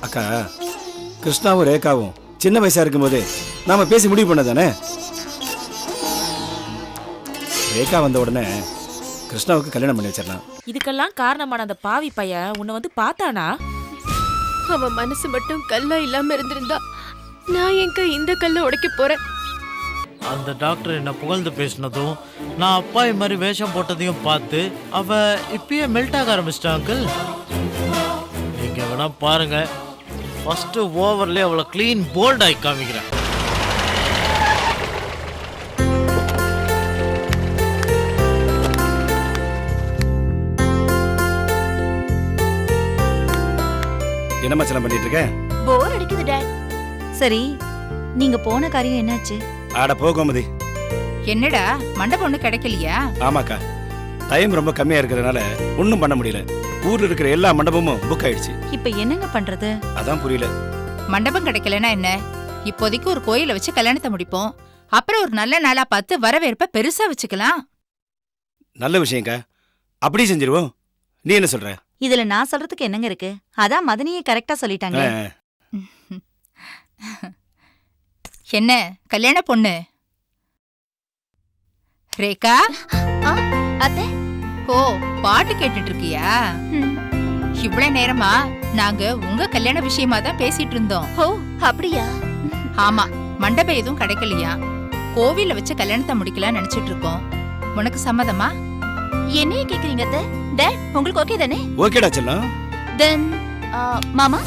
அக்கா, கிருஷ்ணாவும் ரேகாவும் சின்ன வயசா இருக்கும்போது நாம பேசி முடிவு பண்ணதானே. ரேகா வந்த உடனே கிருஷ்ணாவுக்கு கல்யாணம் பண்ணி வச்சிடலாம். இதுக்கெல்லாம் காரணமான அந்த பாவி பையன் உன்னை வந்து பார்த்தானா? அவன் மனசு மட்டும் கல்லா இல்லாம இருந்திருந்தா நான் எங்க இந்த கல்லை உடைக்க போறேன். அந்த டாக்டர் என்ன புகழ்ந்து பேசினதும் நான் அப்பாய் மாதிரி வேஷம் போட்டதையும் பார்த்து அவ இப்பயே மெல்ட் ஆக ஆரம்பிச்சிட்டா அங்கிள். நீங்க வேணா பாருங்க, ஃபர்ஸ்ட் ஓவர்லேயே அவளை க்ளீன் போல்ட் ஆகி காமிக்கிறேன். என்ன மச்சலாம் பண்ணிட்டு இருக்க? போர் அடிக்குது டாட். சரி, நீங்க போன காரியம் என்னாச்சு? ஆட போ கோமதி. என்னடா மண்டபம் ஒண்ணு கிடைக்கலையா? ஆமாக்கா, டைம் ரொம்ப கம்மியா இருக்கிறதுனால ஒன்றும் பண்ண முடியல. ஊர்ல இருக்கிற எல்லா மண்டபமும் புக் ஆயிடுச்சு. இப்ப என்னங்க பண்றது? அதான் புரியல. மண்டபம் கிடைக்கலன்னா என்ன, இப்போதைக்கு ஒரு கோயில வச்சு கல்யாணத்தை முடிப்போம். அப்புறம் ஒரு நல்ல நாளா பார்த்து வரவேற்ப பெருசா வச்சுக்கலாம். நல்ல விஷயம்க்கா, அப்படி செஞ்சிருவோம். நீ என்ன சொல்ற? இதுல நான் சொல்றதுக்கு என்னங்க இருக்கு? அதான் மதனியே கரெக்டா சொல்லிட்டாங்க. என்ன கல்யாண பொண்ணு ரேகா? அத்தை, ஓ, பாட்டு கேட்டுட்டு இருக்கியா? இவ்வளவு நேரமா நாங்க உங்க கல்யாண விஷயமா தான் பேசிட்டு இருந்தோம். ஓ அப்படியா? ஆமா, மண்டபம் எதுவும் கிடைக்கலையா, கோவில வச்சு கல்யாணத்தை முடிக்கலாம் நினைச்சிட்டு இருக்கோம். உனக்கு சம்மதமா? என்னைய கேக்குறீங்க அத்தை? டாட், உங்களுக்கு ஓகே தானே? ஓகேடா செல்லம். தென் மாமா,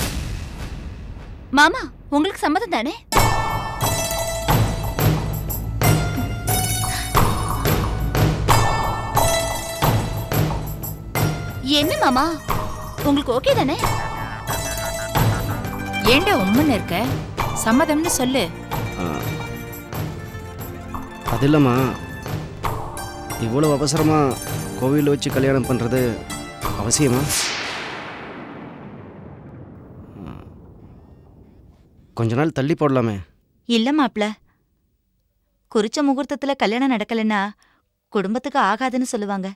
மாமா உங்களுக்கு சம்மதம் தானே? என்ன மாமா, உங்களுக்கு ஓகே தானே? ஏண்டா உம்முன்னு இருக்க? சம்மதம்னு சொல்லு. அது இல்லைம்மா, இவ்வளோ அவசரமா கோவிலில் வச்சு கல்யாணம் பண்ணுறது அவசியமா? கொஞ்ச நாள் தள்ளி போடலாமே. இல்ல மாப்ள, குறிச்ச முகூர்த்தத்துல கல்யாணம் நடக்கலன்னா குடும்பத்துக்கு ஆகாதுன்னு சொல்லுவாங்க.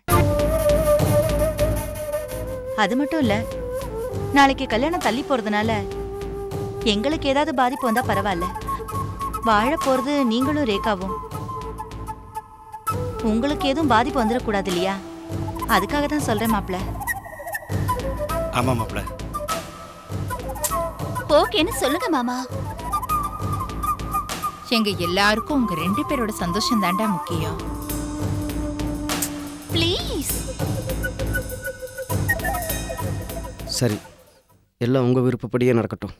அது மட்டும் இல்ல, நாளைக்கு கல்யாணம் தள்ளி போறதுனால எங்களுக்கு ஏதாவது பாதிப்பு வந்தா பரவாயில்ல. வாழ போறது நீங்களும் ரேகாவும். உங்களுக்கு எதுவும் பாதிப்பு வந்துடக்கூடாது இல்லையா? அதுக்காக தான் சொல்றேன் மாப்ள. ஆமா மாப்ள. ஓகேன்னு சொல்லுங்க மாமா. எங்க எல்லாருக்கும் உங்க 2 பேரோட சந்தோஷம் தாண்டா முக்கியம். ப்ளீஸ். சரி, எல்லாம் உங்கள் விருப்பப்படியே நடக்கட்டும்.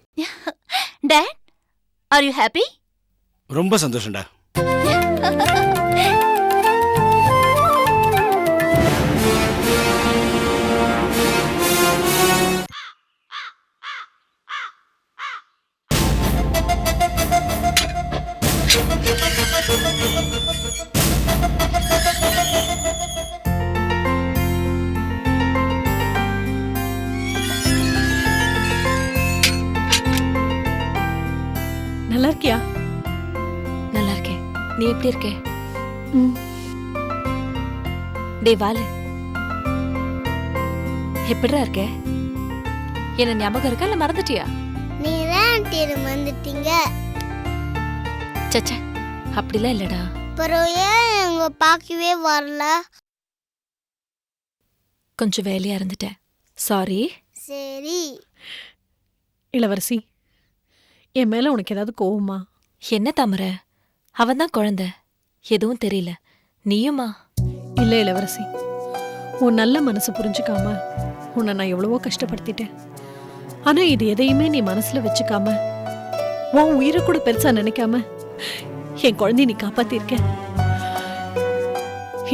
Dot, are you happy? ரொம்ப சந்தோஷம்டா. நல்லா இருக்கியா? நல்லா இருக்கேன். நீ எப்படி இருக்க? டே வாலு, எப்படிடா இருக்க? என்ன ஞாபகம் இருக்கா இல்ல மறந்துட்டியா? நீதான் வந்துட்டீங்க. சச்ச, அப்படிலாம் இல்லடா. அப்புறம் ஏன் எங்க பார்க்கவே வரல? கொஞ்சம் வேலையா இருந்துட்டேன், சாரி. சரி. இளவரசி, என் மேல உனக்கு ஏதாவது கோவமா? என்ன தாமரை, அவன் தான் குழந்தை, எதுவும் தெரியல. நீயுமா? இல்ல இளவரசி, உன் நல்ல மனசு புரிஞ்சுக்காம உன்னை நான் எவ்வளவோ கஷ்டப்படுத்திட்டேன். ஆனா இது எதையுமே நீ மனசுல வச்சுக்காம, உன் உயிரை கூட பெருசா நினைக்காம என் குழந்தைய நீ காப்பாத்திருக்க.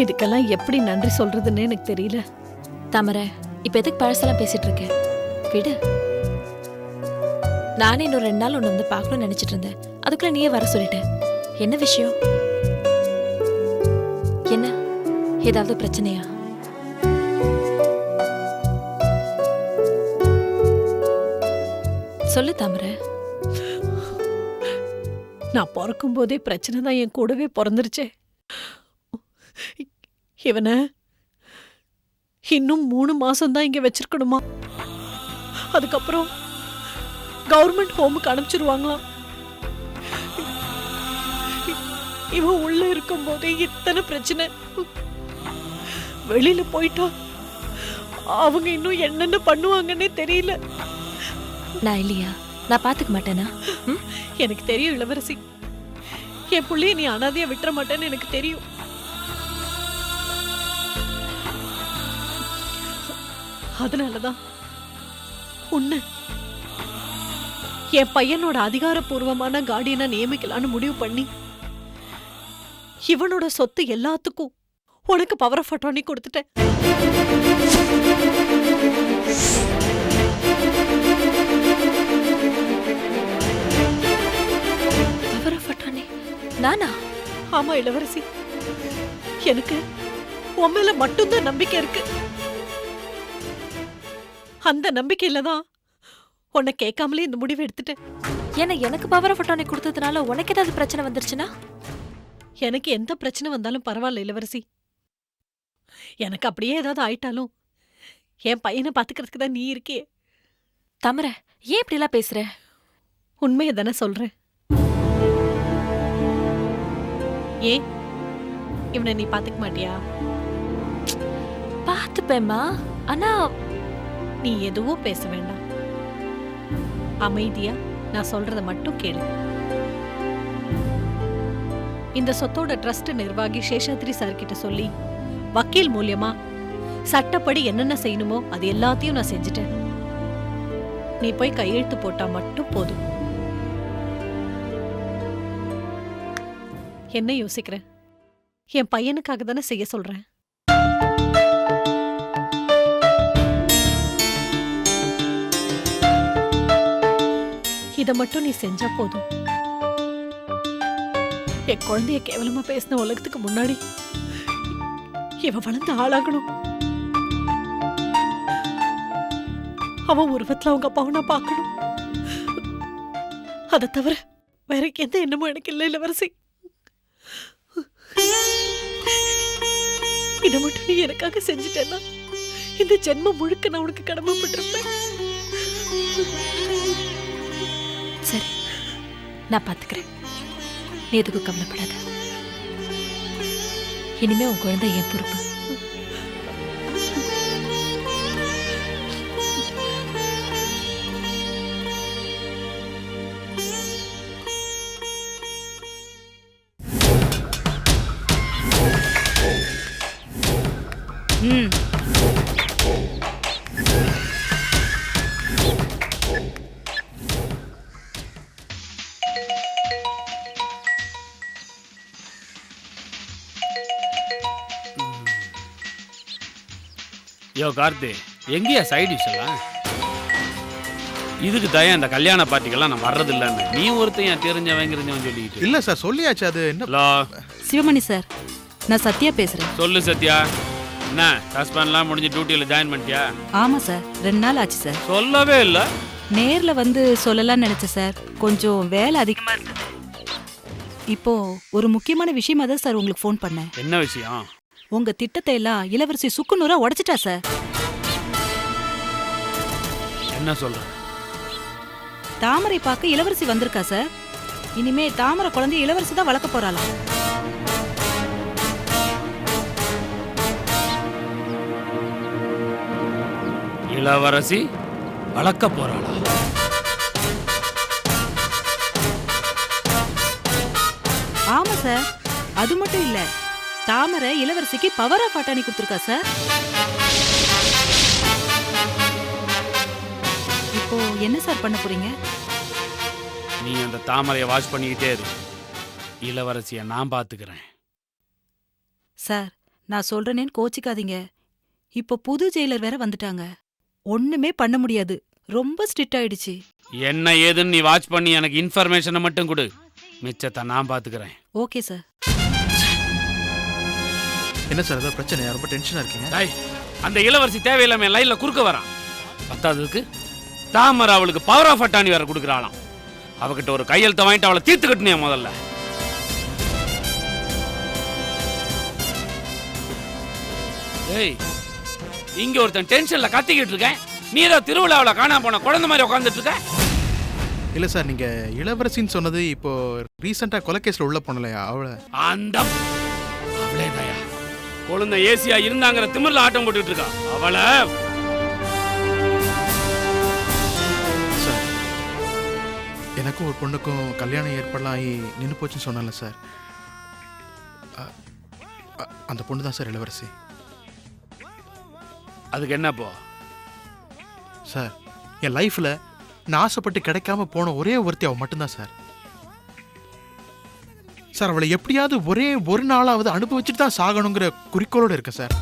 இதுக்கெல்லாம் எப்படி நன்றி சொல்றதுன்னு எனக்கு தெரியல. தாமரை, இப்ப எதுக்கு பழசெல்லாம் பேசிட்டு இருக்க? விடு. நானே இன்னும் 2 நாள் உன்னை வந்து பார்க்கணும்னு நினைச்சிட்டு இருந்தேன். அதுக்குள்ள நீயே வர சொல்லிட்ட. என்ன விஷயம்? என்ன, ஏதாவது பிரச்சனையா? சொல்லு தாமரை. நான் பிறக்கும் போதே பிரச்சனை தான் என் கூடவே பிறந்துருச்சே. இவனை இன்னும் 3 மாசம் தான் இங்க வச்சிருக்கணுமா? அதுக்கப்புறம் கவர்மெண்ட் ஹோமுக்கு அனுப்பிச்சிருவாங்களாம். இவன் உள்ள இருக்கும் போதே இத்தனை பிரச்சனை. வெளியில போயிட்டா அவங்க இன்னும் என்னென்ன பண்ணுவாங்கன்னே தெரியல. நான் இல்லையா? நான் பாத்துக்க மாட்டேனா? எனக்கு தெரியும் இளவரசி, என் புள்ளைய நீ அனாதையா விட்டுற மாட்டேன்னு எனக்கு தெரியும். அதனாலதான் உன்னை என் பையனோட அதிகாரப்பூர்வமான கார்டியனா நியமிக்கலான்னு முடிவு பண்ணி இவனோட சொத்து எல்லாத்துக்கும் உனக்கு பவர் ஆஃப் அட்டார்னி கொடுத்துட்டேன். பவர் ஆஃப் அட்டார்னி நானா? ஆமா இளவரசி, எனக்கு உன் மேல மட்டும்தான் நம்பிக்கை இருக்கு. அந்த நம்பிக்கையில தான் உன்னை கேட்காமலே இந்த முடிவு எடுத்துட்டேன். ஏன்னா எனக்கு பவர் ஆஃப் அட்டார்னி கொடுத்ததுனால உனக்கு ஏதாவது பிரச்சனை வந்துருச்சுன்னா? எனக்கு எந்த பிரச்சனை வந்தாலும் பரவாயில்ல இளவரசி. எனக்கு அப்படியே ஏதாவது ஆயிட்டாலும் என் பையனை பாத்துக்கிறதுக்கு தான் நீ இருக்கே. தமர, ஏன் இப்படி எல்லாம் பேசுற? உண்மையை தானே சொல்றேன். ஏன் இவனை நீ பாத்துக்க மாட்டியா? பாத்துப்பேம்மா, ஆனா நீ எதுவும் பேச வேண்டாம். அமைதியா நான் சொல்றத மட்டும் கேளு. இந்த சொத்தோட ட்ரஸ்ட் நிர்வாகி சேஷாத்ரி சார் கிட்ட சொல்லி வக்கீல் மூலியமா சட்டப்படி என்னென்ன செய்யணுமோ அது எல்லாத்தையும் நான் செஞ்சுட்டேன். நீ போய் கையெழுத்து போட்டா மட்டும் போதும். என்ன யோசிக்கிற? என் பையனுக்காக தானே செய்ய சொல்றேன். இத மட்டும் நீ செஞ்சா போதும். என் குழந்தைய கேவலமா பேசின உலகத்துக்கு முன்னாடி இவ வளர்ந்து ஆளாகணும். அவன் உருவத்துல அவங்க அப்பாவை நான் பார்க்கணும். அதை தவிர வேற எந்த எண்ணமும் எனக்கு இல்லை இளவரசி. இதை மட்டும் நீ எனக்காக செஞ்சுட்டேன்னா இந்த ஜென்மம் முழுக்க நான் உனக்கு கடமைப்பட்டிருப்பேன். சரி, நான் பாத்துக்கிறேன். நீ எதுக்கும் கவலைப்படாத. இனிமே உன் குழந்தை என் பொறுப்பு. யோ கார்த்தி, எங்கேயா சைட் டிஷ் எல்லாம்? இதுக்கு தயா இந்த கல்யாண பார்ட்டிக்கெல்லாம் நான் வர்றதில்லைன்னு நீ ஒருத்தையும் தெரிஞ்சவன் சொல்லிக்கிட்டு. இல்ல சார், சொல்லியாச்சு. அது என்ன? ஹலோ சிவமணி சார், நான் சத்யா பேசுறேன். சொல்லு சத்யா, என்ன ஹஸ்பண்ட்லாம் முடிஞ்சு டியூட்டியில் ஜாயின் பண்ணிட்டியா? ஆமா சார், 2 நாள் ஆச்சு சார். சொல்லவே இல்லை. நேர்ல வந்து சொல்லலாம்னு நினைச்சேன் சார், கொஞ்சம் வேலை அதிகமா இருந்தது. இப்போ ஒரு முக்கியமான விஷயமா தான் சார் உங்களுக்கு ஃபோன் பண்ணேன். என்ன விஷயம்? உங்க திட்டத்தை எல்லாம் இளவரசி சுக்குநூறா உடைச்சிட்டா சார். என்ன சொல்ற? தாமரை பார்க்க இளவரசி வந்திருக்கா சார். இனிமே தாமரை குழந்தை இளவரசி தான் வளர்க்க போறாளாம். இளவரசி வளர்க்க போறாளா? ஆமா சார், அது மட்டும் இல்ல, தாமரை இளவரசிக்கு பவர் ஆஃப் அட்டார்னி கொடுத்துருக்கா சார். இப்போ என்ன சார் பண்ண போறீங்க? நீ அந்த தாமரையை வாஷ் பண்ணிக்கிட்டே இரு. இளவரசியை நான் பாத்துக்கிறேன். சார், நான் சொல்றேனேன்னு கோச்சிக்காதீங்க. இப்போ புது ஜெயிலர் வேற வந்துட்டாங்க. ஒண்ணுமே பண்ண முடியாது, ரொம்ப ஸ்ட்ரிக்ட் ஆயிடுச்சு. என்ன ஏதுன்னு நீ வாட்ச் பண்ணி எனக்கு இன்ஃபர்மேஷனை மட்டும் கொடு, மிச்சத்தை நான் பாத்துக்கிறேன். Okay sir. என்ன சார் ஏதாவது பிரச்சனை? ரொம்ப டென்ஷனா இருக்கீங்க. அந்த இளவரசி தேவையில்லாம லைன்ல குறுக்க வரான். பத்தாததுக்கு தாமரை அவளுக்கு பவர் ஆஃப் அட்டார்னி வேற கொடுக்குறாளாம். அவகிட்ட ஒரு கையெழுத்த வாங்கிட்டு அவளை தீர்த்து கட்டினியா முதல்ல. ஏய், இங்க ஒருத்தன் டென்ஷன்ல கத்திக்கிட்டு இருக்கேன், நீ ஏதோ திருவிழாவில் காணாம போன குழந்தை மாதிரி உட்காந்துட்டு இருக்க. இல்லை சார் நீங்கள் இளவரசின்னு சொன்னது இப்போ ரீசெண்டாக கொலைகேஸில் உள்ள போனலையா அவளை? அந்த அவளே தயா குழந்தை ஏசியா இருந்தாங்கிற திமிர்ல ஆட்டம் போட்டுட்டு இருக்கா அவளை. சார் எனக்கும் ஒரு பொண்ணுக்கும் கல்யாணம் ஏற்படலாம் ஆகி நின்று போச்சுன்னு சொன்னால சார், அந்த பொண்ணு தான் சார் இளவரசி. அதுக்கு என்னப்போ சார்? என் லைஃப்பில் நான் ஆசைப்பட்டு கிடைக்காம போன ஒரே ஒருத்தி அவள் மட்டும்தான் சார். சார் அவளை எப்படியாவது ஒரே ஒரு நாளாவது அனுபவிச்சுட்டு தான் சாகணுங்கிற குறிக்கோளோடு இருக்கேன் சார்.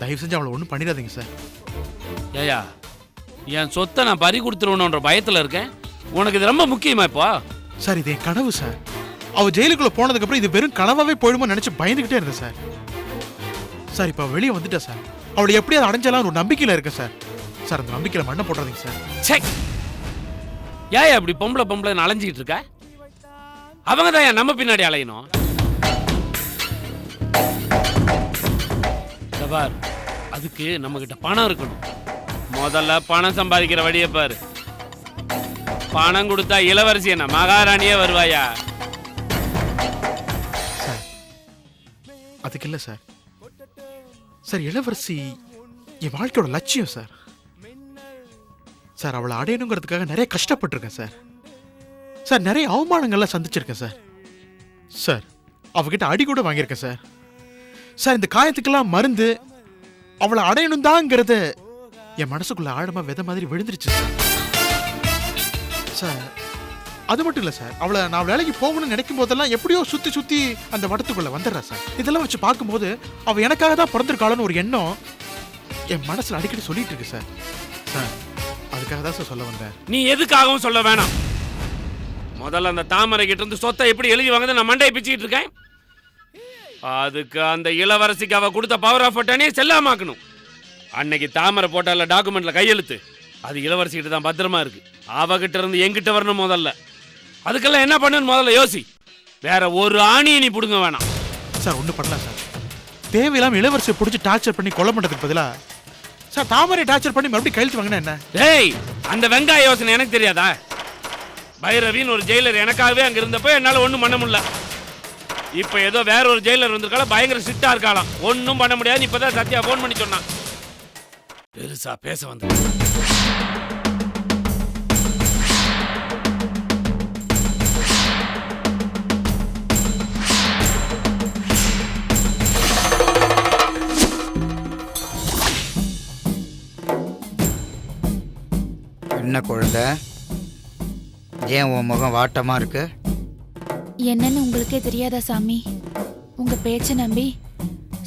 தயவு செஞ்சு அவளை ஒன்றும் பண்ணிடாதீங்க சார். ஏயா என் சொத்தை நான் பறி கொடுத்துருவணுன்ற பயத்தில் இருக்கேன். உனக்கு இது ரொம்ப முக்கியமா இப்போ? சார் இது என் கனவு சார். அவள் ஜெயிலுக்குள்ளே போனதுக்கப்புறம் இது வெறும் கனவாவே போயிடுமோ நினச்சி பயந்துக்கிட்டே இருந்தேன் சார். சார் இப்போ வெளியே வந்துட்டா சார். அவளை எப்படியாவது அடைஞ்சாலும் ஒரு நம்பிக்கையில் இருக்கேன் சார். சார் அந்த நம்பிக்கையில் மண்ணை போடுறதுங்க சார். செக் ஏன் அப்படி பொம்பளை பொம்பளை அலைஞ்சிக்கிட்டு இருக்க? அவங்க தான் ஏன் நம்ம பின்னாடி அலையணும்? பார் அதுக்கு நம்ம கிட்ட பணம் இருக்கணும். முதல்ல பணம் சம்பாதிக்கிற வழியை பாரு. பணம் கொடுத்தா இளவரசி என்ன மகாராணியே வருவாயா? சார் அதுக்கு இல்லை சார். சார் இளவரசி என் வாழ்க்கையோட லட்சியம் சார். சார் அவளை அடையணுங்கிறதுக்காக நிறைய கஷ்டப்பட்டிருக்கேன் சார். சார் நிறைய அவமானங்கள்லாம் சந்திச்சிருக்கேன் சார். சார் அவகிட்ட அடி கூட வாங்கியிருக்கேன் சார். சார் இந்த காயத்துக்கெல்லாம் மருந்து அவளை அடையணும் தாங்கிறத என் மனசுக்குள்ள ஆழமா விதை மாதிரி விழுந்துருச்சு சார். சார் அது மட்டும் இல்லை சார், அவளை நான் வேலைக்கு போகணும்னு நினைக்கும் போதெல்லாம் எப்படியோ சுற்றி சுற்றி அந்த வட்டத்துக்குள்ளே வந்துடுறா சார். இதெல்லாம் வச்சு பார்க்கும்போது அவள் எனக்காக தான் பிறந்திருக்காளன்னு ஒரு எண்ணம் என் மனசில் அடிக்கடி சொல்லிட்டு இருக்கு சார். சார் அதுக்காக தான் சார் சொல்ல வந்தேன். நீ எதுக்காகவும் சொல்ல வேணாம். முதல்ல அந்த தாமரை கிட்ட இருந்து சொத்தை எப்படி எழுதி வாங்க நான் மண்டையை பிச்சுக்கிட்டு இருக்கேன். அதுக்கு அந்த இளவரசிக்கு அவ கொடுத்த பவர் ஆஃப் அட்டர்னியை செல்லாமாக்கணும். அன்னைக்கு தாமரை போட்டால டாக்குமெண்ட்ல கையெழுத்து அது இளவரசி கிட்ட தான் பத்திரமா இருக்கு. அவகிட்ட இருந்து எங்கிட்ட வரணும். முதல்ல அதுக்கெல்லாம் என்ன பண்ணு முதல்ல யோசி. வேற ஒரு ஆணியை நீ பிடுங்க வேணாம். சார் ஒன்றும் பண்ணலாம் சார். தேவையில்லாம இளவரசியை பிடிச்சி டார்ச்சர் பண்ணி கொலை பண்ணுறதுக்கு பதிலாக சார் தாமரை டார்ச்சர் பண்ணி மறுபடியும் கையெழுத்து வாங்கினா என்ன? டேய் அந்த வெங்காய யோசனை எனக்கு தெரியாதா? பைரவின்னு ஒரு ஜெயிலர் எனக்காகவே அங்க இருந்தப்போ என்னால ஒன்றும் பண்ண முடியல. இப்போ ஏதோ வேற ஒரு ஜெயிலர் வந்திருக்கால பயங்கர ஸ்ட்ரிக்டா இருக்காளாம். ஒன்றும் பண்ண முடியாது. இப்பதான் சத்யா ஃபோன் பண்ணி சொன்னான். பெருசா பேச வந்து என்ன குழந்தை, ஏன் உன் முகம் வாட்டமா இருக்கு? என்னன்னு உங்களுக்கே தெரியாதா சாமி? உங்க பேச்சை நம்பி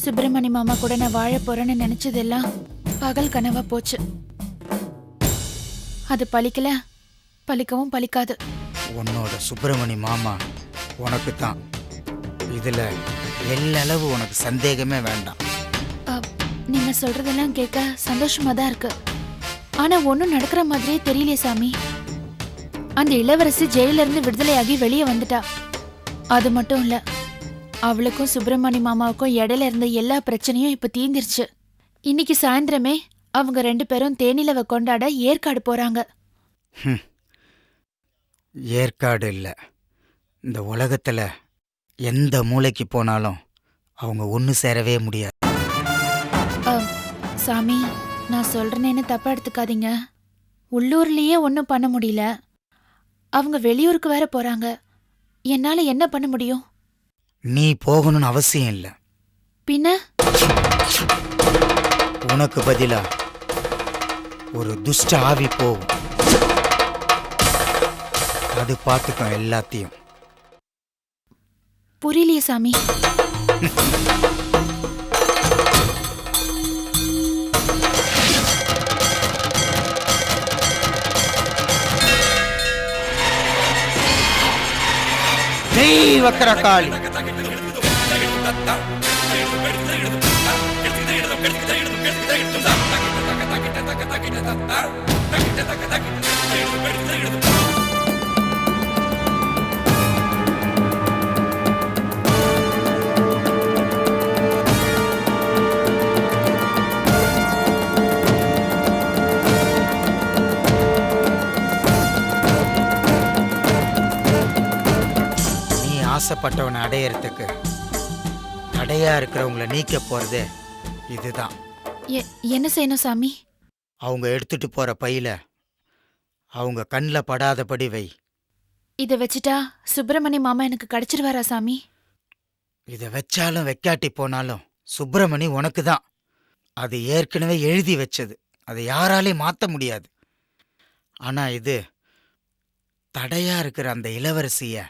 சுப்பிரமணி மாமா கூட நான் வாழ போறேன்னு நினைச்சதெல்லாம் பகல் கனவா போச்சு. அது பலிக்கல, பலிக்கவும் பலிக்காது. உன்னோட சுப்பிரமணி மாமா உனக்கு தான். இதுல எல்லளவு உனக்கு சந்தேகமே வேண்டாம். நீங்க சொல்றதெல்லாம் கேட்க சந்தோஷமா தான் இருக்கு. ஆனா ஒன்னும் நடக்கிற மாதிரியே தெரியலையே சாமி. அந்த இளவரசி ஜெயில இருந்து விடுதலையாகி வெளியே வந்துட்டா. அது மட்டும் இல்ல, அவளுக்கும் சுப்பிரமணி மாமாவுக்கும் இடையில இருந்த எல்லா பிரச்சனையும் இப்ப தீர்ந்துருச்சு. இன்னைக்கு சாயந்தரமே அவங்க 2 பேரும் தேனிலவை கொண்டாட ஏற்காடு போறாங்க. ஏற்காடு இல்ல, இந்த உலகத்துல எந்த மூளைக்கு போனாலும் அவங்க ஒன்று சேரவே முடியாது. சாமி, நான் சொல்றேன்னு தப்பா எடுத்துக்காதீங்க. உள்ளூர்லயே ஒன்றும் பண்ண முடியல, அவங்க வெளியூருக்கு வேற போறாங்க. என்னால என்ன பண்ண முடியும்? நீ போகணும்னு அவசியம் இல்லை. பின்ன உனக்கு பதிலா ஒரு துஷ்ட ஆவி போகும். அது பார்த்துக்கும் எல்லாத்தையும். புரியலையே சாமி. ஜெய் வக்கரகாளி. ஆசைப்பட்டவனை அடையறதுக்கு தடையா இருக்கிறவங்கள நீக்க போறது இதுதான். என்ன செய்யணும் சாமி? அவங்க எடுத்துட்டு போற பையில அவங்க கண்ணில் படாதபடி வை. இதை வச்சுட்டா சுப்பிரமணிய மாமா எனக்கு கிடைச்சிருவாரா சாமி? இதை வச்சாலும் வைக்காட்டி போனாலும் சுப்பிரமணி உனக்கு தான். அது ஏற்கனவே எழுதி வச்சது, அதை யாராலையும் மாற்ற முடியாது. ஆனா இது தடையா இருக்கிற அந்த இளவரசிய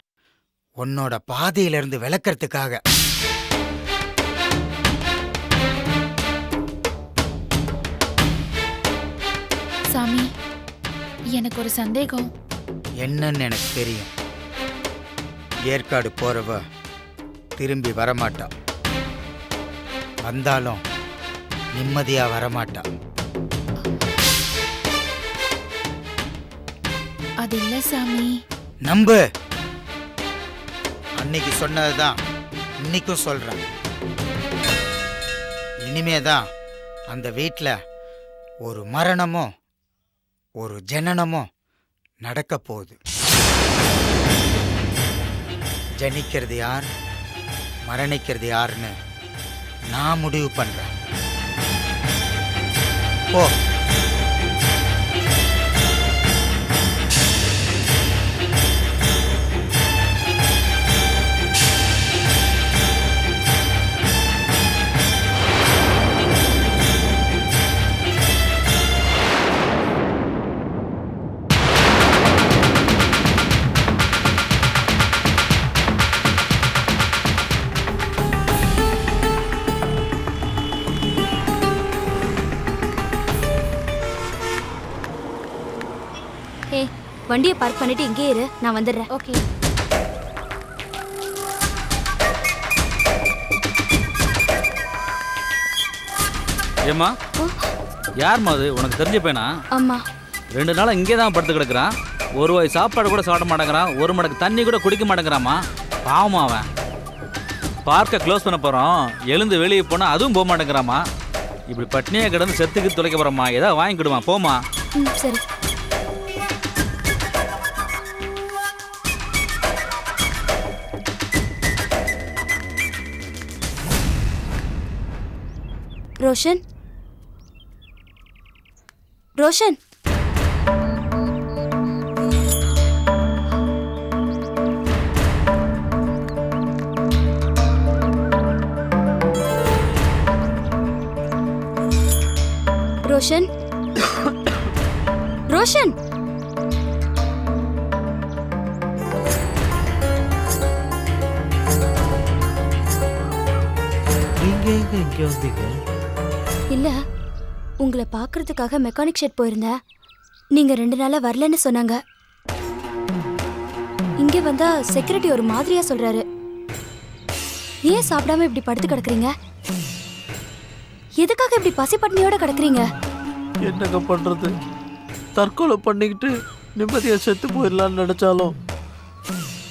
உன்னோட பாதையிலிருந்து விளக்கறதுக்காக. சாமி, எனக்கு ஒரு சந்தேகம். என்னன்னு எனக்கு தெரியும். ஏற்காடு போறவ திரும்பி வரமாட்டா. வந்தாலும் நிம்மதியா வரமாட்டா. அது இல்ல சாமி. நம்பு. அன்னைக்கு சொன்னதுதான் இன்னைக்கும் சொல்றேன். இனிமேதான் அந்த வீட்டில் ஒரு மரணமோ ஒரு ஜனனமோ நடக்க போகுது. ஜனிக்கிறது யார், மரணிக்கிறது யாருன்னு நான் முடிவு பண்றேன். போ. வண்டியை பார்க் பண்ணிட்டு இங்கே இரு, நான் வந்துடுறேன். ஓகே. ஏம்மா, யார்மா அது? உனக்கு தெரிஞ்ச பையனா? அம்மா. 2 நாளா இங்கே தான் படுத்து கிடக்குறான். ஒரு வாய் சாப்பாடு கூட சாப்பிட மாட்டேங்கிறான். ஒரு மடக்கு தண்ணி கூட குடிக்க மாட்டேங்கிறாமா. பாவமா அவன். பார்க்கை க்ளோஸ் பண்ண போகிறோம், எழுந்து வெளியே போனால் அதுவும் போக மாட்டேங்கிறாமா. இப்படி பட்னியாக கிடந்து செத்துக்கு துளைக்க போகிறோம்மா. ஏதாவது வாங்கிக்கிடுமா, போமா. சரி. ரோஷன், ரோஷன். ரோஷன், ரோஷன். நீங்க எங்க இங்க வந்தீங்க? இல்ல, உங்களை பார்க்கறதுக்காக மெக்கானிக் ஷெட் போயிருந்தேன். நீங்க 2 நாளா வரலன்னு சொன்னாங்க. இங்க வந்தா செக்யூரிட்டி ஒரு மாதிரியா சொல்றாரு. ஏன் சாப்பிடாம இப்படி படுத்து கிடக்குறீங்க? எதுக்காக இப்படி பசி பட்னியோட கிடக்குறீங்க? என்னங்க பண்றது? தற்கொலை பண்ணிக்கிட்டு நிம்மதியா செத்து போயிடலான்னு நினைச்சாலும்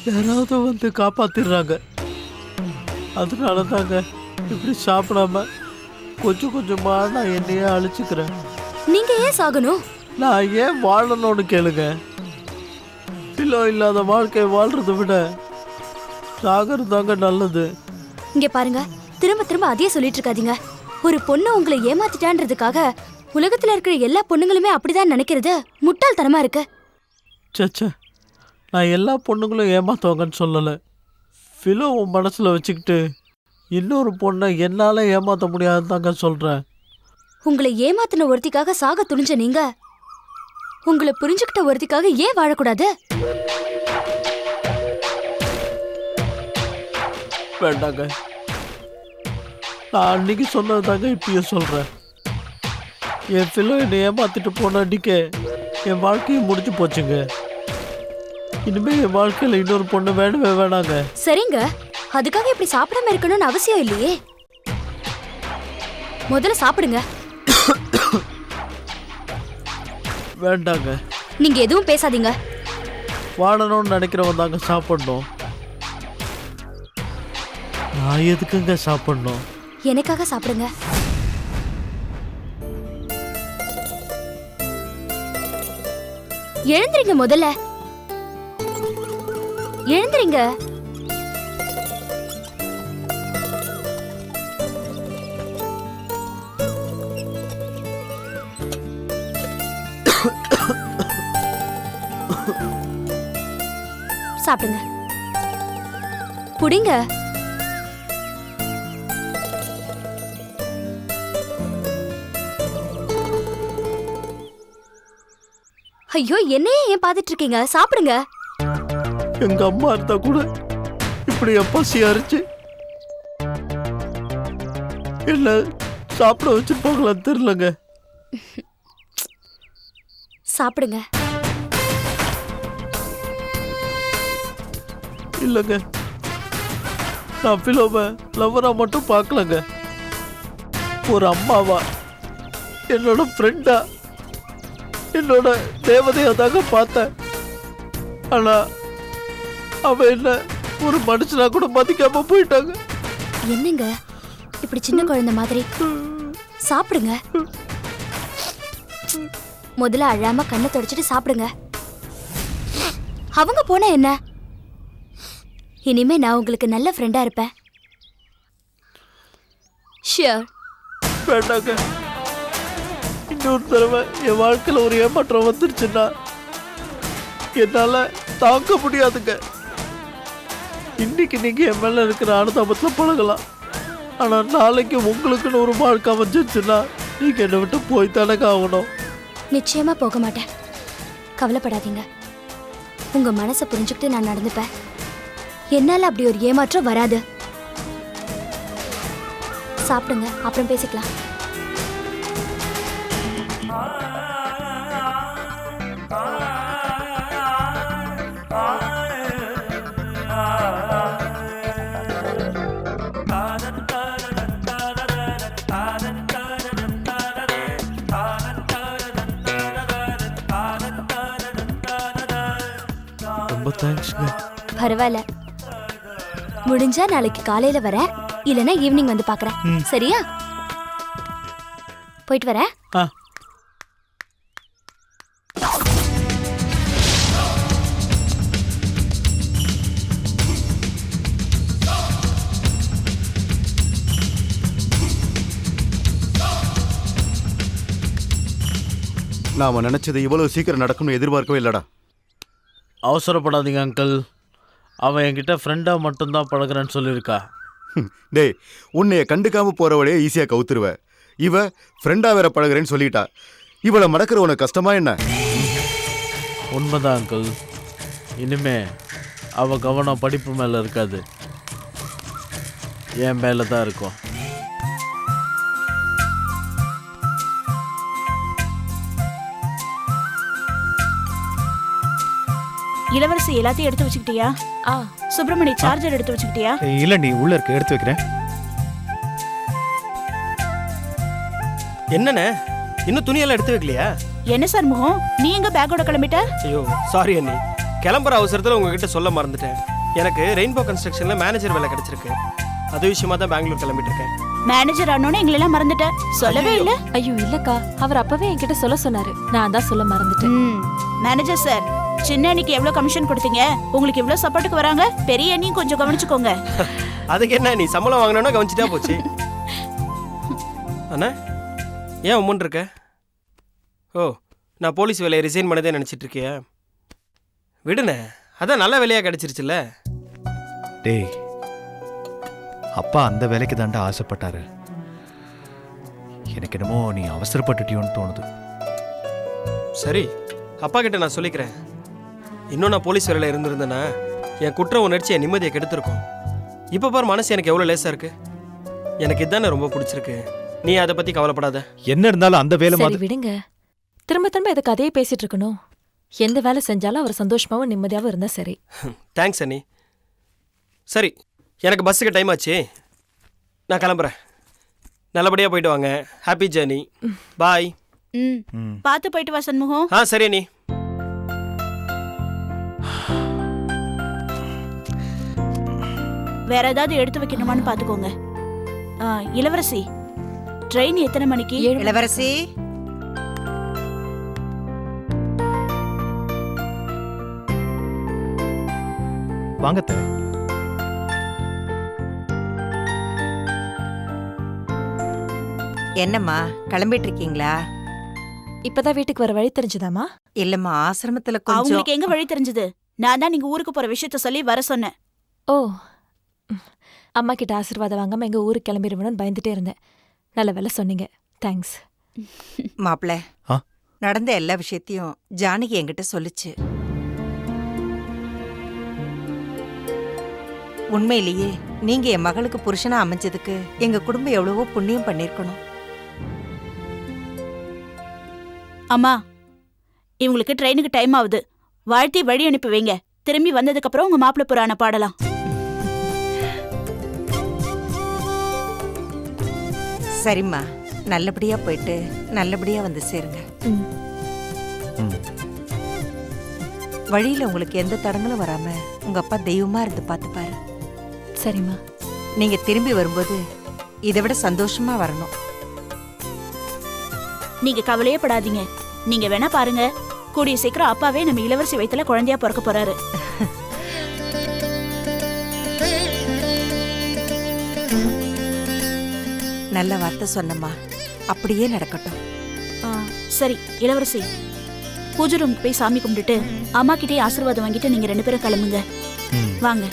யாராவது வந்து காப்பாத்திடுறாங்க. அதனால தாங்க இப்படி சாப்பிடாம கொஞ்சம் கொஞ்சமா நான் என்னையே அழிச்சுக்கிறேன். நீங்க ஏன் சாகணும்? நான் ஏன் வாழணும்னு கேளுங்க. பிள்ளை இல்லாத வாழ்க்கையை வாழ்றதை விட சாகிறது தாங்க நல்லது. இங்க பாருங்க, திரும்ப திரும்ப அதையே சொல்லிட்டு இருக்காதீங்க. ஒரு பொண்ணு உங்களை ஏமாத்திட்டான்றதுக்காக உலகத்துல இருக்கிற எல்லா பொண்ணுங்களுமே அப்படிதான் நினைக்கிறது முட்டாள்தனமா இருக்கு. சச்சா, நான் எல்லா பொண்ணுங்களும் ஏமாத்துவாங்கன்னு சொல்லலை. ஃபிலோ உன் மனசில் வச்சுக்கிட்டு இன்னொரு பொண்ணை என்னால் ஏமாற்ற முடியாதுன்னு தாங்க சொல்கிறேன். உங்களை ஏமாத்தின ஒருத்திக்காக சாக துணிஞ்ச நீங்க உங்களை புரிஞ்சுக்கிட்ட ஒருத்திக்காக ஏன் வாழக்கூடாது? வேண்டாங்க, நான் அன்னைக்கு சொன்னது தாங்க இப்பயும் சொல்கிறேன். என் ஃபிலோ என்னை ஏமாத்திட்டு போன அன்னைக்கே என் வாழ்க்கையை முடிச்சு போச்சுங்க. இனிமே என் வாழ்க்கையில் இன்னொரு பொண்ணு வேணவே வேணாங்க. சரிங்க, அதுக்காக இப்படி சாப்பிடாம இருக்கணும்னு அவசியம் இல்லையே. முதல்ல சாப்பிடுங்க. வேண்டாங்க. நீங்க எதுவும் பேசாதீங்க. வாழணும்னு நினைக்கிறவன் தாங்க சாப்பிடணும். நான் எதுக்குங்க சாப்பிடணும்? எனக்காக சாப்பிடுங்க. எழுந்திரிங்க, முதல்ல எழுந்திரிங்க. சாப்பிடுங்க. புடிங்க. ஐயோ, என்னையே ஏன் பாத்துட்டு இருக்கீங்க? சாப்பிடுங்க. எங்க அம்மா இருந்தா கூட இப்படி பசியா இருந்துச்சு என்ன சாப்பிட வச்சிருப்பாங்களான்னு தெரியலங்க. சாப்பிடுங்க. இல்லைங்க, நான் பிலோவை லவ்வரா மட்டும் பார்க்கலங்க, ஒரு அம்மாவா, என்னோட ஃப்ரெண்டா, என்னோட தேவதையா தாங்க பார்த்தேன். ஆனா அவ என்ன ஒரு மனுஷனா கூட மதிக்காம போயிட்டாங்க. என்னங்க இப்படி சின்ன குழந்தை மாதிரி? சாப்பிடுங்க. முதல்ல அழாம கண்ணை தொடச்சிட்டு சாப்பிடுங்க. அவங்க போனா என்ன? இனிமே நான் உங்களுக்கு நல்ல ஃப்ரெண்டா இருப்பேன். ஷியோர். வேண்டாங்க, இன்னொரு தடவை என் வாழ்க்கையில ஒரு ஏமாற்றம் வந்துருச்சுன்னா என்னால தாங்க முடியாதுங்க. இன்னைக்கு நீங்க என் மேல இருக்கிற அனுதாபத்துல பழகலாம், ஆனா நாளைக்கு உங்களுக்குன்னு ஒரு வாழ்க்கை அமைஞ்சிருச்சுன்னா நீங்க என்னை விட்டு போய் தானங்க ஆகணும். நிச்சயமா போக மாட்டேன், கவலைப்படாதீங்க. உங்க மனசை புரிஞ்சுக்கிட்டு நான் நடந்துப்பேன். என்னால அப்படி ஒரு ஏமாற்றம் வராது. சாப்பிடுங்க, அப்புறம் பேசிக்கலாம். ரொம்ப தேங்க்ஸ்ங்க. பரவாயில்ல, முடிஞ்சா நாளைக்கு காலையில வரேன், இல்லனா ஈவினிங் வந்து பாக்குறேன். சரியா? போயிட்டு வரேன். நாம நினைச்சது இவ்வளவு சீக்கிரம் நடக்கும்னு எதிர்பார்க்கவே இல்லடா. அவசரப்படாதீங்க அங்கிள், அவன் என்கிட்ட ஃப்ரெண்டா மட்டும்தான் பழகுறேன்னு சொல்லியிருக்கா. டேய், உன்னைய கண்டுக்காம போறவளையே ஈஸியா கவுத்துருவ, இவ ஃப்ரெண்டா வேற பழகுறேன்னு சொல்லிட்டா. இவளை மடக்கிற உனக்கு கஷ்டமா என்ன? உண்மைதான் அங்கிள், இனிமே அவ கவனம் படிப்பு மேல இருக்காது, என் மேல தான் இருக்கும். இளவரசி எல்லாத்தையும் எடுத்து வச்சுக்கிட்டியா? சுப்பிரமணி சார்ஜர் எடுத்து வச்சுக்கிட்டியா? இல்ல, நீ உள்ள இருக்க, எடுத்து வைக்கிறேன். என்னண்ணே, இன்னும் துணியெல்லாம் எடுத்து வைக்கலையா? என்ன சார் முகம், நீ எங்க பேக்கோட கிளம்பிட்ட? ஐயோ சாரி அண்ணி, கிளம்புற அவசரத்தில் உங்ககிட்ட சொல்ல மறந்துட்டேன். எனக்கு ரெயின்போ கன்ஸ்ட்ரக்ஷன்ல மேனேஜர் வேலை கிடைச்சிருக்கு, அது விஷயமா தான் பெங்களூர் கிளம்பிட்டு இருக்கேன். மேனேஜர் ஆனோன்னு எங்களெல்லாம் மறந்துட்ட, சொல்லவே இல்ல. ஐயோ இல்லக்கா, அவர் அப்பவே என்கிட்ட சொல்ல சொன்னாரு, நான் தான் சொல்ல மறந்துட்டேன். மேனேஜர் சார், சின்ன அண்ணிக்கு எவ்வளவு கமிஷன் கொடுத்தீங்க? உங்களுக்கு இவ்வளவு சப்போர்ட்டுக்கு வராங்க, பெரிய அண்ணியும் கொஞ்சம் கவனிச்சுக்கோங்க. அதுக்கு என்ன, நீ சம்பளம் வாங்கினோன்னா கவனிச்சுட்டா போச்சு. அண்ணா ஏன் உம்மன் இருக்க? ஓ, நான் போலீஸ் வேலையை ரிசைன் பண்ணதே நினச்சிட்டு இருக்கியா? விடுண்ணே, அதான் நல்ல வேலையாக கிடைச்சிருச்சுல்ல. டேய், அப்பா அந்த வேலைக்கு தாண்டா ஆசைப்பட்டாரு. எனக்கு என்னமோ நீ அவசரப்பட்டுட்டியோன்னு தோணுது. சரி, அப்பா கிட்ட நான் சொல்லிக்கிறேன். இன்னும் நான் போலீஸ் வேலையில் இருந்திருந்தேன்னா என் குற்ற உணர்ச்சி என் நிம்மதியை கெடுத்துருக்கோம். இப்போ பாரு மனசு எனக்கு எவ்வளோ லேசாக இருக்கு. எனக்கு இதுதானே ரொம்ப பிடிச்சிருக்கு. நீ அதை பற்றி கவலைப்படாத. என்ன இருந்தாலும் அந்த வேலை சரி விடுங்க, திரும்ப திரும்ப இதுக்கு அதே பேசிட்டு இருக்கணும். எந்த வேலை செஞ்சாலும் அவர் சந்தோஷமாவும் நிம்மதியாகவும் இருந்தா சரி. தேங்க்ஸ் அண்ணி. சரி, எனக்கு பஸ்ஸுக்கு டைம் ஆச்சு, நான் கிளம்புறேன். நல்லபடியாக போயிட்டு வாங்க. Happy journey. பாய். பார்த்து போயிட்டு வா சண்முகம். சரி அண்ணி. வேற ஏதாவது எடுத்து வைக்கணுமான்னு பாத்துக்கோங்க. இளவரசி, ட்ரெயின் எத்தனை மணிக்கு? இளவரசி, வாங்கத்த. என்னம்மா கிளம்பிட்டு இருக்கீங்களா? இப்பதான் வீட்டுக்கு வர வழி தெரிஞ்சுதாமா? இல்லம்மா, ஆசிரமத்துல கொஞ்சம். அவங்களுக்கு எங்க வழி தெரிஞ்சது? நான் தான் நீங்க ஊருக்கு போற விஷயத்த சொல்லி வர சொன்னேன். ஓ, அம்மா கிட்ட ஆசீர்வாதம் வாங்காம எங்க ஊருக்கு கிளம்பிடுவேன்னு பயந்துட்டே இருந்தேன். நல்ல வேலை சொன்னீங்க, தேங்க்ஸ். மாப்பிள்ள, நடந்த எல்லா விஷயத்தையும் ஜானகி என்கிட்ட சொல்லுச்சு. உண்மையிலேயே நீங்க என் மகளுக்கு புருஷனா அமைஞ்சதுக்கு எங்க குடும்பம் எவ்வளவோ புண்ணியம் பண்ணிருக்கணும். அம்மா, இவங்களுக்கு ட்ரெயினுக்கு டைம் ஆகுது. வாழ்த்தி வழி அனுப்பி வைங்க. திரும்பி வந்ததுக்கு அப்புறம் உங்க மாப்பிள்ளை புராண பாடலாம். சரிம்மா, நல்லபடியா போயிட்டு நல்லபடியா வந்து சேருங்க. வழியில உங்களுக்கு எந்த தடங்களும் வராம உங்க அப்பா தெய்வமா இருந்து பார்த்துப்பாரு. சரிம்மா. நீங்க திரும்பி வரும்போது இதை விட சந்தோஷமா வரணும். நீங்க கவலையே படாதீங்க. நீங்க வேணா பாருங்க, கூடிய சீக்கிரம் அப்பாவே நம்ம இளவரசி வயித்துல குழந்தையா பிறக்க போறாரு. நல்ல வார்த்தை சொன்னம்மா, அப்படியே நடக்கட்டும். சரி இளவரசி, பூஜை ரூமுக்கு போய் சாமி கும்பிட்டுட்டு அம்மா கிட்டே ஆசீர்வாதம் வாங்கிட்டு நீங்க 2 பேரும் கிளம்புங்க. வாங்க.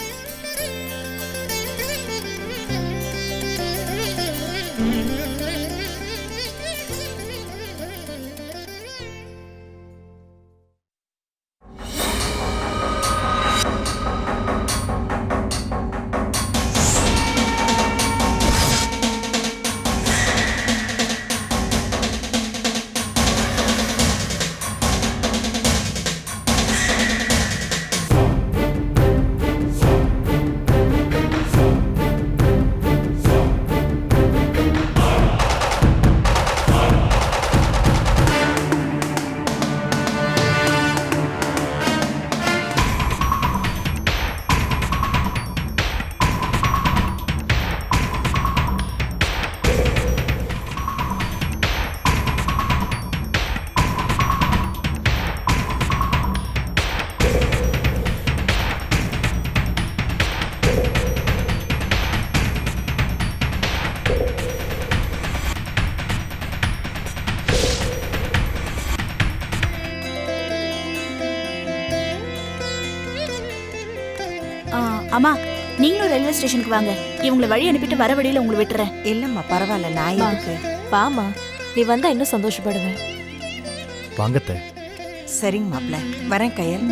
அம்மா, நீங்களும் ரயில்வே ஸ்டேஷனுக்கு வாங்க. இவங்களை வழி அனுப்பிட்டு வர வழியில உங்களை விட்டுறேன். இல்லம்மா, பரவாயில்ல, நான் எதுக்கு. வாமா, நீ வந்தா இன்னும் சந்தோஷப்படுவேன். வாங்கத்த. சரிங்க மாப்பிள்ள, வரேன் கயல்.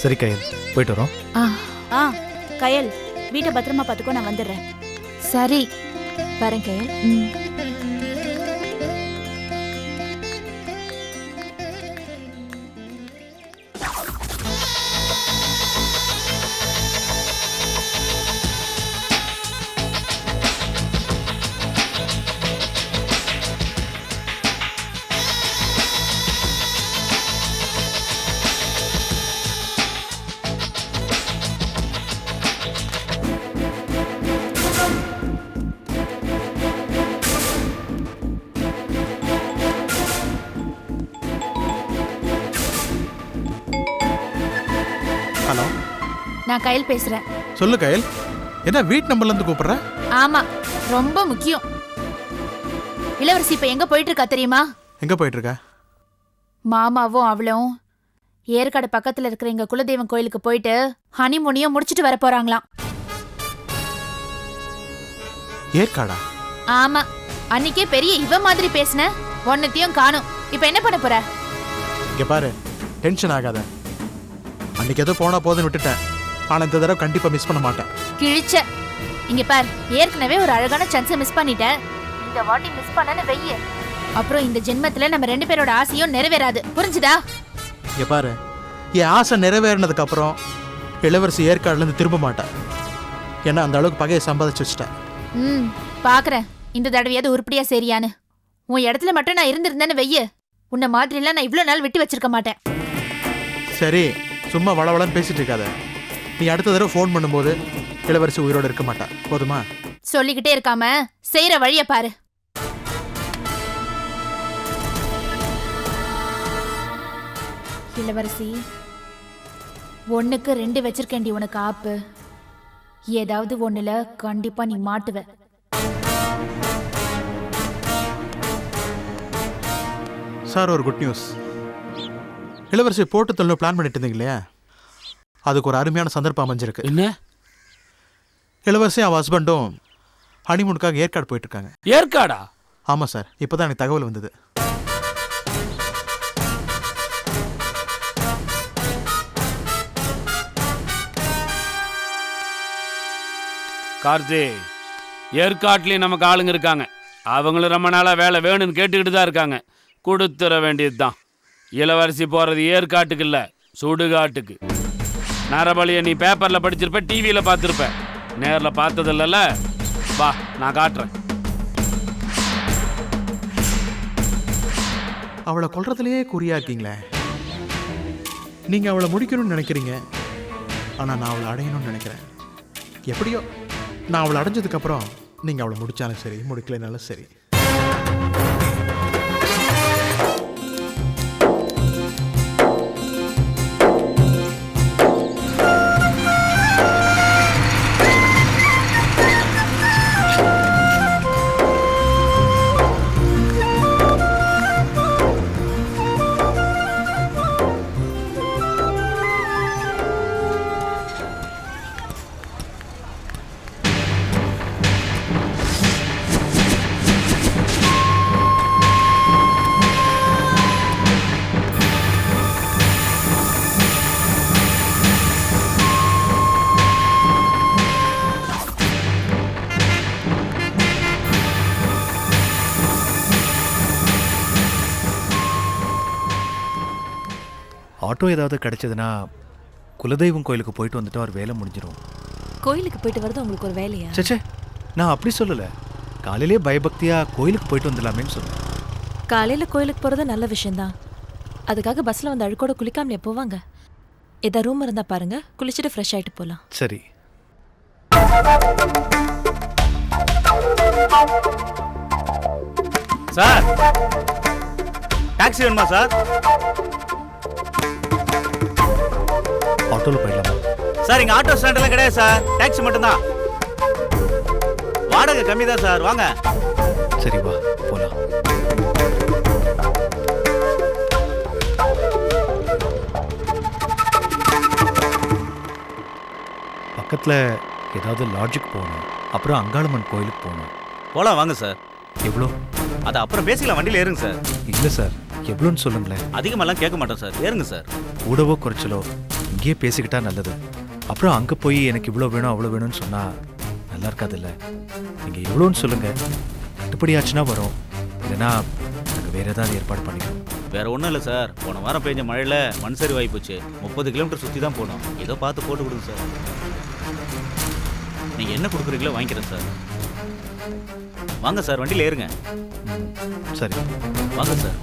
சரி கயல், போயிட்டு வரோம். கயல், வீட்டை பத்திரமா பார்த்துக்கோ, நான் வந்துடுறேன். சரி, வரேன் கயல். ஹலோ, நான் கயல் பேசுறேன். சொல்லு கயல், என்ன வீட்டு நம்பர்ல இருந்து கூப்பிடுற? ஆமா, ரொம்ப முக்கியம். இளவரசி இப்ப எங்க போயிட்டு இருக்கா தெரியுமா? எங்க போயிட்டு இருக்கா? மாமாவும் அவளும் ஏற்காடு பக்கத்துல இருக்கிற எங்க குலதெய்வம் கோயிலுக்கு போயிட்டு ஹனிமூனியும் முடிச்சிட்டு வர போறாங்களாம். ஏற்காடா? ஆமா, அன்னைக்கே பெரிய இவ மாதிரி பேசின, ஒன்னத்தையும் காணும். இப்ப என்ன பண்ண போற? இங்க பாரு, டென்ஷன் ஆகாத. அன்னைக்கு ஏதோ போனா போதுன்னு விட்டுட்டேன். ஆனா இந்த தடவை கண்டிப்பா மிஸ் பண்ண மாட்டேன். கிழிச்ச. இங்க பார், ஏற்கனவே ஒரு அழகான சான்ஸை மிஸ் பண்ணிட்ட. இந்த வாட்டி மிஸ் பண்ணனு வெய்ய, அப்புறம் இந்த ஜென்மத்துல நம்ம 2 பேரோட ஆசையும் நிறைவேறாது. புரிஞ்சுதா? இங்க பாரு, என் ஆசை நிறைவேறினதுக்கு அப்புறம் இளவரசி ஏற்காடுல இருந்து திரும்ப மாட்டேன். ஏன்னா அந்த அளவுக்கு பகையை சம்பாதிச்சு வச்சுட்டேன். பாக்குறேன் இந்த தடவையாவது உருப்படியா சரியான்னு. உன் இடத்துல மட்டும் நான் இருந்திருந்தேன்னு வெய்ய, உன்ன மாதிரி எல்லாம் நான் இவ்வளவு நாள் விட்டு வச்சிருக்க மாட்டேன். சரி, சும்மா வளவளன்னு பேசிட்டு இருக்காத. நீ அடுத்த தடவை ஃபோன் பண்ணும்போது இளவரசி உயிரோட இருக்க மாட்டா, போதுமா? சொல்லிக்கிட்டே இருக்காம செய்யற வழிய பாரு. இளவரசி, 1க்கு 2 வச்சிருக்கேன்டி உனக்கு ஆப்பு. ஏதாவது ஒண்ணுல கண்டிப்பா நீ மாட்டுவ. சார் ஒரு குட் நியூஸ். இளவரசி போட்டு தள்ள பிளான் பண்ணிட்டு இருந்தீங்க இல்லையா, அதுக்கு ஒரு அருமையான சந்தர்ப்பம் அமைஞ்சிருக்கு. என்ன? இளவரசி அவன் ஹஸ்பண்டும் ஹனிமூனுக்காக ஏற்காடு போயிட்டு இருக்காங்க. ஏற்காடா? ஆமாம் சார், இப்போதான் எனக்கு தகவல் வந்தது. கார்த்தி, ஏற்காட்லேயும் நமக்கு ஆளுங்க இருக்காங்க. அவங்களும் ரொம்ப நாளாக வேலை வேணும்னு கேட்டுக்கிட்டு தான் இருக்காங்க. கொடுத்துட வேண்டியது தான். இளவரசி போகிறது ஏற்காட்டுக்கு இல்லை, சுடுகாட்டுக்கு. நரபலியை நீ பேப்பரில் படிச்சிருப்ப, டிவியில் பார்த்துருப்ப, நேரில் பார்த்தது இல்லைல்ல. வா, நான் காட்டுறேன். அவளை கொல்றதுலேயே குறியாக்கீங்களே. நீங்கள் அவளை முடிக்கணும்னு நினைக்கிறீங்க, ஆனால் நான் அவளை அடையணும்னு நினைக்கிறேன். எப்படியோ நான் அவளை அடைஞ்சதுக்கப்புறம் நீங்கள் அவளை முடித்தாலும் சரி, முடிக்கலைனாலும் சரி. ஆட்டோ ஏதாவது கிடைச்சதுன்னா குலதெய்வம் கோயிலுக்கு போயிட்டு வந்துட்டு ஒரு வேலை முடிஞ்சிடும். கோயிலுக்கு போயிட்டு வரது உங்களுக்கு ஒரு வேலையா? சே, நான் அப்படி சொல்லலை. காலையிலே பயபக்தியாக கோயிலுக்கு போயிட்டு வந்துடலாமேன்னு சொன்னேன். காலையில் கோயிலுக்கு போகிறது நல்ல விஷயம்தான். அதுக்காக பஸ்ஸில் வந்து அழுக்கோட குளிக்காமலே போவாங்க. ஏதாவது ரூம் இருந்தால் பாருங்க, குளிச்சுட்டு ஃப்ரெஷ் ஆகிட்டு போகலாம். சரி. சார், டாக்ஸி வேணுமா சார்? ஆட்டோவில் போயிடலாமா சார்? இங்கே ஆட்டோ ஸ்டாண்டெல்லாம் கிடையாது சார், டாக்ஸி மட்டும்தான். வாடகை கம்மி தான் சார், வாங்க. சரி, வா போகலாம். பக்கத்தில் ஏதாவது லாட்ஜுக்கு போகணும், அப்புறம் அங்காளம்மன் கோயிலுக்கு போகணும். போகலாம் வாங்க சார். எவ்வளோ? அது அப்புறம் பேசிக்கலாம், வண்டியில் ஏறுங்க சார். இல்லை சார், எவ்வளோன்னு சொல்லுங்களேன். அதிகமெல்லாம் கேட்க மாட்டோம் சார், ஏறுங்க சார். கூடவோ குறைச்சலோ இங்கேயே பேசிக்கிட்டா நல்லது. அப்புறம் அங்கே போய் எனக்கு இவ்வளோ வேணும் அவ்வளோ வேணும்னு சொன்னால் நல்லா இருக்காதுல்ல. நீங்கள் எவ்வளோன்னு சொல்லுங்கள், கட்டுப்படியாச்சுன்னா வரும், இல்லைன்னா நாங்கள் வேறு ஏதாவது ஏற்பாடு பண்ணிக்கணும். வேற ஒன்றும் இல்லை சார், போன வாரம் பெஞ்ச மழையில் மண் சரி வாங்கி போச்சு. 30 கிலோமீட்டர் சுற்றி தான் போனோம். ஏதோ பார்த்து போட்டு கொடுங்க சார். நீங்கள் என்ன கொடுக்குறீங்களோ வாங்கிக்கிறேன் சார். வாங்க சார், வண்டியில் ஏறுங்க. சரி, வாங்க சார்.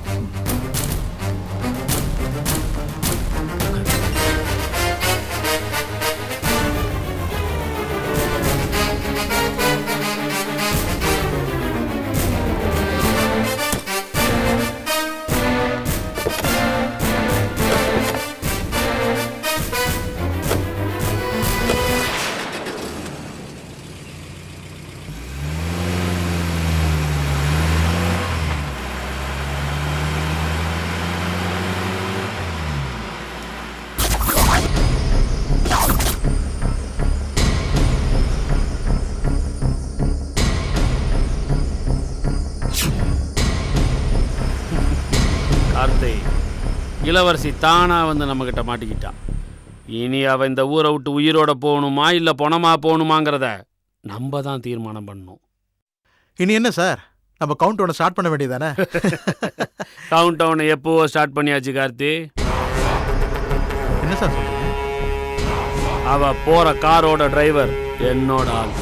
இளவரசி தானா வந்து நம்மகிட்ட மாட்டிக்கிட்டான். இனி அவ இந்த ஊரை விட்டு உயிரோட போகணுமா இல்லை பணமா போகணுமாங்கிறத நம்ம தான் தீர்மானம் பண்ணணும். இனி என்ன சார், நம்ம கவுண்ட் டவுனை ஸ்டார்ட் பண்ண வேண்டியதானே? கவுண்ட் டவுனை எப்போவோ ஸ்டார்ட் பண்ணியாச்சு கார்த்தி. என்ன சார் சொல்றீங்க? அவ போற காரோட டிரைவர் என்னோட ஆள்.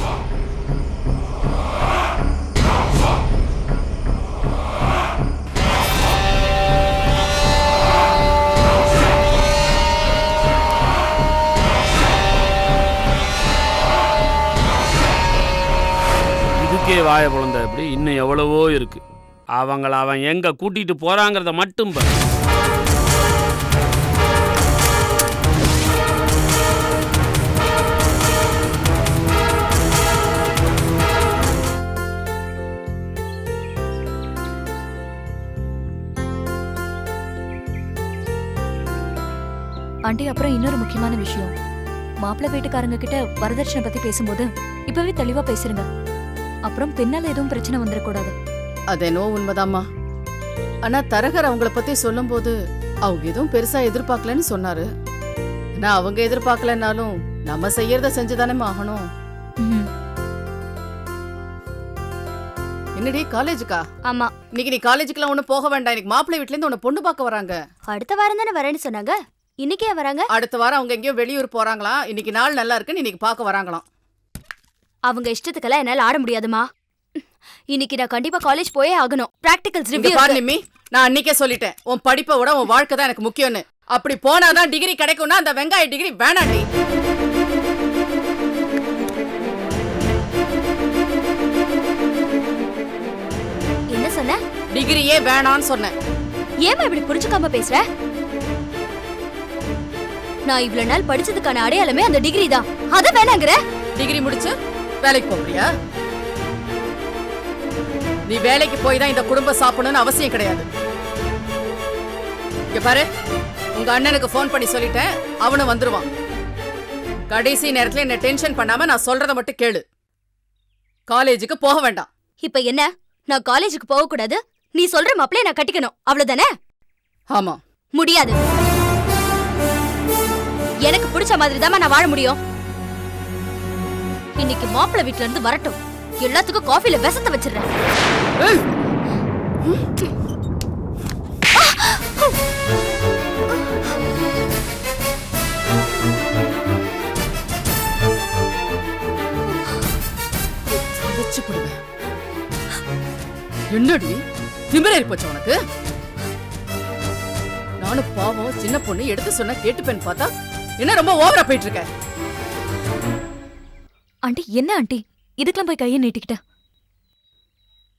வாய பொழந்த எப்படி இன்னும் எவ்வளவோ இருக்கு. அவங்கள அவன் எங்க கூட்டிட்டு போறாங்கிறத மட்டும் பாரு. ஆண்டி, அப்புறம் இன்னொரு முக்கியமான விஷயம். மாப்பிள்ளை வீட்டுக்காரங்க கிட்ட வரதட்சணை பத்தி பேசும்போது இப்பவே தெளிவா பேசுறீங்க. அப்புறம் பின்னால எதுவும் பிரச்சனை வந்துடக்கூடாது. அதேனோ உண்மைதாம்மா. ஆனா தரகர் அவங்கள பத்தி சொல்லும்போது அவங்க எதுவும் பெருசா எதிர்பார்க்கலன்னு சொன்னாரு. நான் அவங்க எதிர்பார்க்கலன்னாலும் நம்ம செய்யறத செஞ்சுதானே ஆகணும். என்னடி காலேஜுக்கா? ஆமா. இன்னைக்கு நீ காலேஜுக்குலாம் ஒன்னும் போக வேண்டாம். இன்னைக்கு மாப்பிள்ளை வீட்ல இருந்து உன்னை பொண்ணு பார்க்க வராங்க. அடுத்த வாரம் தானே வரேன்னு சொன்னாங்க. இன்னைக்கே வராங்க? அடுத்த வாரம் அவங்க எங்கேயோ வெளியூர் போறாங்களாம். இன்னைக்கு நாள் நல்லா இருக்குன்னு இன்னைக்கு பார்க்க வராங்களாம். அவங்க இஷ்டத்துக்கெல்லாம் என்னால ஆட முடியாதுமா. இன்னைக்கு நான் கண்டிப்பா காலேஜ் போயே ஆகணும். பிராக்டிகல்ஸ் ரிவ்யூ பாரு நிம்மி, நான் அன்னைக்கே சொல்லிட்டேன் உன் படிப்பை விட உன் வாழ்க்கை தான் எனக்கு முக்கியம்னு. அப்படி போனாதான் டிகிரி கிடைக்கும்னா அந்த வெங்காய டிகிரி வேணாண்டி. என்ன சொன்ன? டிகிரியே வேணான்னு சொன்னேன். ஏமா இப்படி புரிஞ்சுக்காம பேசுற? நான் இவ்வளவு நாள் படிச்சதுக்கான அடையாளமே அந்த டிகிரி தான். அத வேணாங்கற? டிகிரி முடிச்சு வேலைக்கு போறியா? நீ வேலைக்கு போய் தான் இந்த குடும்பம் சாப்பிடணும்னு அவசியம் கிடையாது. இங்க பாரு, உங்க அண்ணனுக்கு போன் பண்ணி சொல்லிட்டேன், அவனும் வந்துருவான். கடைசி நேரத்துல என்ன டென்ஷன் பண்ணாம நான் சொல்றத மட்டும் கேளு. காலேஜுக்கு போக வேண்டாம். இப்ப என்ன? நான் காலேஜுக்கு போக கூடாது, நீ சொல்ற மாப்பிளைய நான் கட்டிக்கணும், அவ்வளவுதானே? ஆமா. முடியாது. எனக்கு பிடிச்ச மாதிரி தான் நான் வாழ முடியும். இன்னைக்கு மாப்பிள்ளை வீட்ல இருந்து வரட்டும், எல்லாத்துக்கும் காஃபில விஷத்தை வச்சிடுறேன். என்னடி திமிரேறி போச்சு உனக்கு? நானும் பாவம் சின்ன பொண்ணு எடுத்து சொன்ன கேட்டுப்பேன்னு பார்த்தா என்ன ரொம்ப ஓவரா போயிட்டு இருக்க. ஆண்டி, என்ன ஆண்டி இதுக்கெல்லாம் போய் கையை நீட்டிக்கிட்ட?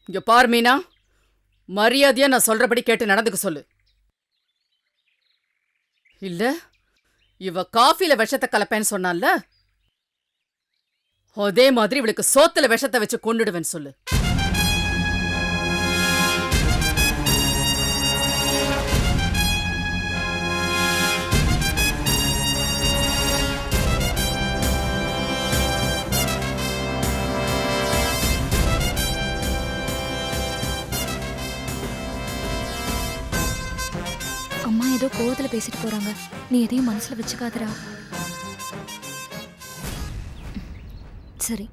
இங்க பார் மீனா, மரியாதையா நான் சொல்றபடி கேட்டு நடந்துக்க சொல்லு. இல்ல இவ காஃபில விஷத்தை கலப்பேன்னு சொன்னால, அதே மாதிரி இவளுக்கு சோத்துல விஷத்தை வச்சு கொண்டுடுவேன்னு சொல்லு. அம்மா ஏதோ கோவத்துல பேசிட்டு போறாங்க, நீ எதையும் மனசுல வச்சுக்காதடா. சரி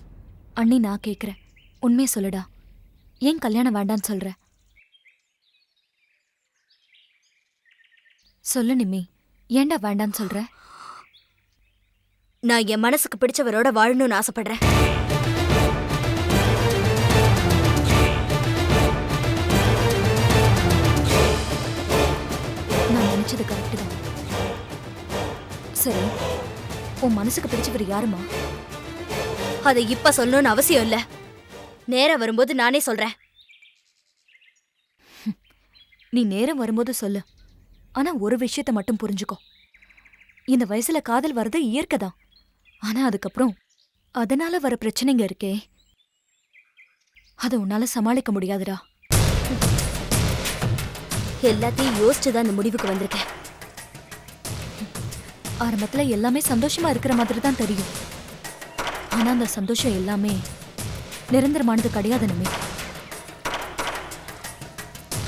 அண்ணி, நான் கேக்குறேன், உண்மையை சொல்லுடா. ஏன் கல்யாணம் வேண்டான்னு சொல்ற? சொல்லு நிம்மி, ஏன்டா வேண்டான்னு சொல்ற? நான் என் மனசுக்கு பிடிச்சவரோட வாழணும்னு ஆசைப்படுறேன். நான் நினைச்சது கரெக்ட் தான். சரி, உன் மனசுக்கு பிடிச்சவர் யாருமா? அதை இப்ப சொல்லணும்னு அவசியம் இல்ல, நேரம் வரும்போது நானே சொல்றேன். நீ நேரம் வரும்போது சொல்லு. ஆனா ஒரு விஷயத்த மட்டும் புரிஞ்சுக்கோ, இந்த வயசுல காதல் வர்றது இயற்கை தான். ஆனா அதுக்கப்புறம் அதனால வர பிரச்சனைங்க இருக்கே, அதை உன்னால சமாளிக்க முடியாதுடா. எல்லாத்தையும் யோசிச்சுதான் இந்த முடிவுக்கு வந்திருக்கேன். ஆரம்பத்துல எல்லாமே சந்தோஷமா இருக்கிற மாதிரி தான் தெரியும். ஆனா அந்த சந்தோஷம் எல்லாமே நிரந்தரமானது கிடையாது நம்மே.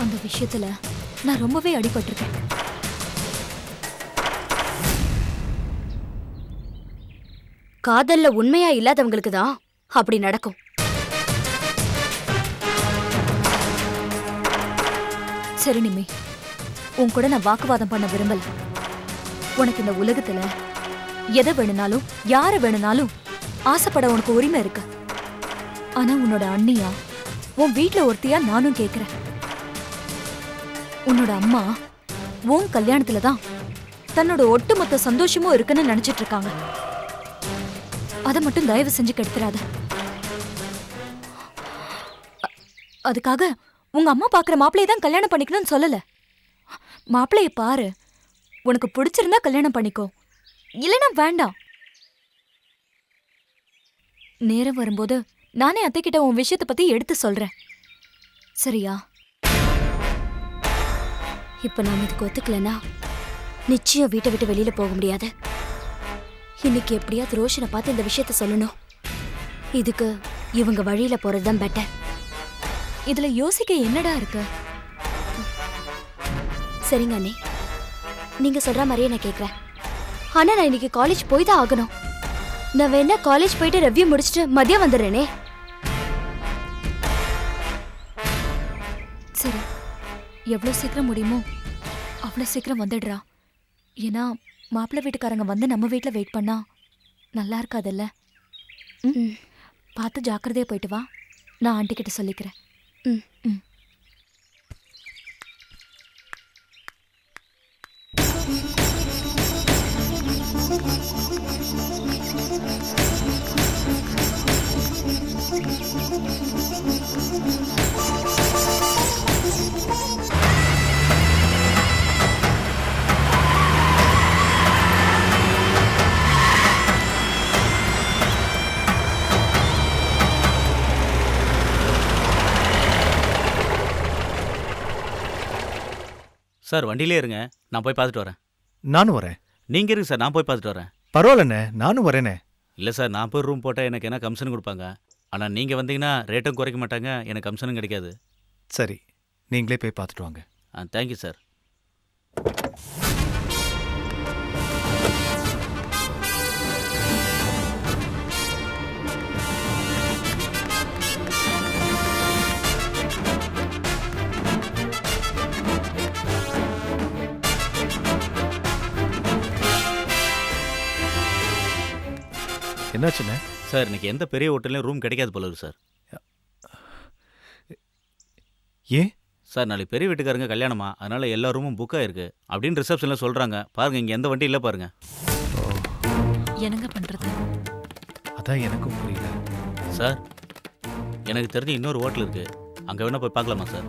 அந்த விஷயத்துல நான் ரொம்பவே அடிபட்டிருக்கேன். காதல்ல உண்மையா இல்லாதவங்களுக்கு தான் அப்படி நடக்கும். சரி நிம்மி, உன் கூட நான் வாக்குவாதம் பண்ண விரும்பல. உனக்கு இந்த உலகத்துல எதை வேணும்னாலும் யார வேணும்னாலும் ஆசைப்பட உனக்கு உரிமை இருக்கு. ஆனா உன்னோட அண்ணியா, உன் வீட்டுல ஒருத்தியா நானும் கேக்குறேன். உன்னோட அம்மா உன் கல்யாணத்துலதான் தன்னோட ஒட்டுமொத்த சந்தோஷமும் இருக்குன்னு நினைச்சிட்டு இருக்காங்க. அதை மட்டும் தயவு செஞ்சு கெடுத்துறாத. அதுக்காக உங்க அம்மா பாக்குற மாப்பிள்ளைய தான் கல்யாணம் பண்ணிக்கணும்னு சொல்லல. மாப்பிள்ளைய பாரு, உனக்கு பிடிச்சிருந்தா கல்யாணம் பண்ணிக்கோ, இல்லைன்னா வேண்டாம். நேரம் வரும்போது நானே அத்தைக்கிட்ட உன் விஷயத்தை பத்தி எடுத்து சொல்றேன், சரியா? இப்ப நான் இதுக்கு ஒத்துக்கலனா நிச்சயம் வீட்டை விட்டு வெளியில போக முடியாது. இன்னைக்கு எப்படியாவது ரோஷனை பார்த்து இந்த விஷயத்த சொல்லணும். இதுக்கு இவங்க வழியில போறதுதான் பெட்டர். இதுல யோசிக்க என்னடா இருக்கு? சரிங்க அண்ணே, நீங்க சொல்ற மாதிரியே நான் கேக்குறேன். ஆனா நான் இன்னைக்கு காலேஜ் போய் தான் ஆகணும். நான் வேணா காலேஜ் போயிட்டு ரெவ்யூ முடிச்சுட்டு மதியம் வந்துடுறேனே. சரி, எவ்வளோ சீக்கிரம் முடியுமோ அவ்வளோ சீக்கிரம் வந்துடுறா. ஏன்னா மாப்பிள்ளை வீட்டுக்காரங்க வந்து நம்ம வீட்டில் வெயிட் பண்ணா நல்லா இருக்காதுல்ல. பார்த்து ஜாக்கிரதையா போயிட்டு வா. நான் ஆண்டி கிட்ட சொல்லிக்கிறேன். ம். சார் வண்டியிலே இருங்க, நான் போய் பார்த்துட்டு வரேன். நானும் வரேன். நீங்கள் இருங்க சார், நான் போய் பார்த்துட்டு வரேன். பரவாயில்லண்ணே, நானும் வரேனே. இல்லை சார், நான் போய் ரூம் போட்டால் எனக்கு என்ன கமிஷன் கொடுப்பாங்க. ஆனால் நீங்கள் வந்தீங்கன்னா ரேட்டும் குறைக்க மாட்டாங்க, எனக்கு கமிஷனும் கிடைக்காது. சரி, நீங்களே போய் பார்த்துட்டு வாங்க. Thank you sir. என்னாச்சுண்ணே? சார் இன்னைக்கு எந்த பெரிய ஹோட்டல்லையும் ரூம் கிடைக்காது போல இருக்கு சார். ஏன் சார்? நாளைக்கு பெரிய வீட்டுக்காரங்க கல்யாணமா, அதனால எல்லா ரூமும் புக் ஆயிருக்கு அப்படின்னு ரிசப்ஷனில் சொல்கிறாங்க. பாருங்க, இங்கே எந்த வண்டி இல்லை பாருங்க. என்னங்க பண்ணுறது? அதான் எனக்கும் புரியல சார். எனக்கு தெரிஞ்சு இன்னொரு ஹோட்டல் இருக்கு, அங்கே வேணா போய் பார்க்கலாமா சார்?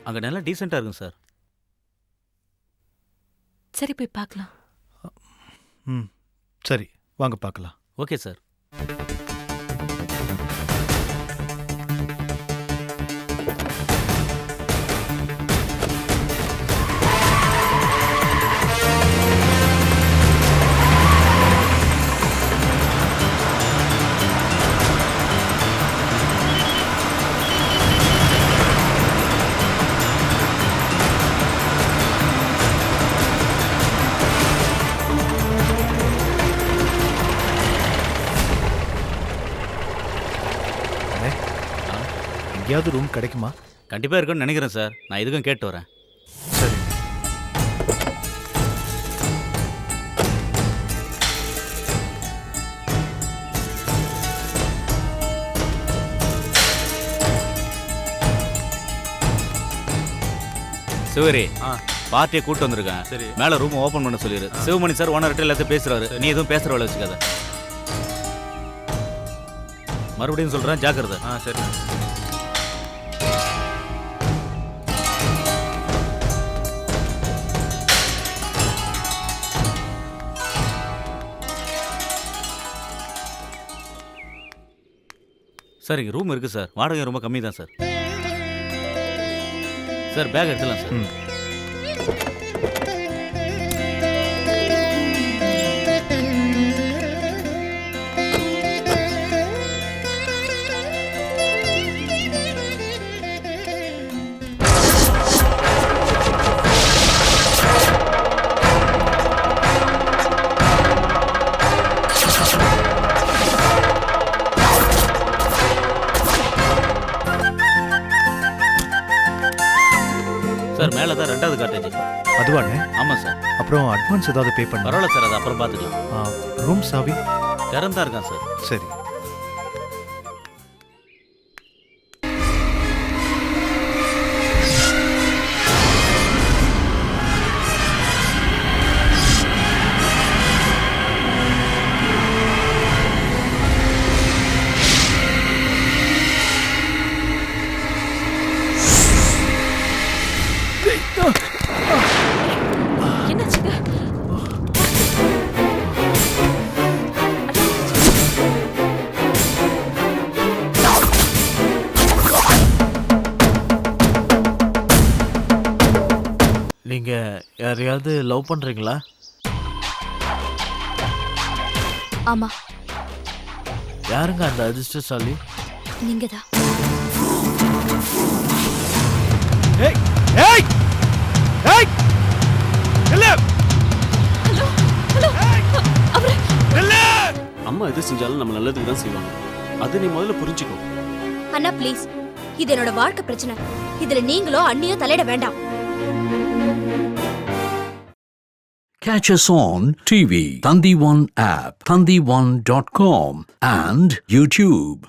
அங்கே நல்லா டீசெண்டாக இருக்குங்க சார். சரி, போய் பார்க்கலாம். ம், சரி, வாங்க பார்க்கலாம். Okay sir. எங்கேயாவது ரூம் கிடைக்குமா? கண்டிப்பாக இருக்குன்னு நினைக்கிறேன் சார். நான் இதுக்கும் கேட்டு வரேன். சரி. சிவரி, பார்ட்டியை கூட்டு வந்திருக்கேன். சரி, மேலே ரூம் ஓப்பன் பண்ண சொல்லிடு. சிவமணி சார் ஓனர்கிட்ட எல்லாத்தையும் பேசுறாரு. நீ எதுவும் பேசுற வேலை வச்சுக்காத. மறுபடியும் சொல்றேன், ஜாக்கிரதை. சரி. சார் இங்கே ரூம் இருக்குது சார், வாடகை ரொம்ப கம்மி தான் சார். சார் பேக் எடுத்துலாம் சார். சார் மேலே தான் ரெண்டாவது காட்டேஜ். அதுவாண்ணே? ஆமாம் சார். அப்புறம் அட்வான்ஸ் ஏதாவது பே பண்ண? பரவாயில்ல சார், அது அப்புறம் பார்த்துக்கலாம். ரூம் சாவி திறந்தா இருக்கான் சார். சரி. என்னாச்சுங்க? யாரையாவது லவ் பண்றீங்களா? ஆமா, யாருங்க அந்த அதிர்ஷ்டசாலி? நீங்கதான். ஏய் ஏய் ஏய் இல்ல அம்மா எது செஞ்சாலும் நம்ம நல்லதுக்கு தான் செய்வாங்க. அது நீ முதல்ல புரிஞ்சுக்கோ. அண்ணா ப்ளீஸ், இது என்னோட வாழ்க்கை பிரச்சனை. இதுல நீங்களோ அண்ணியோ தலையிட வேண்டாம். Catch us on TV, Thandivan app, thandivan.com and YouTube.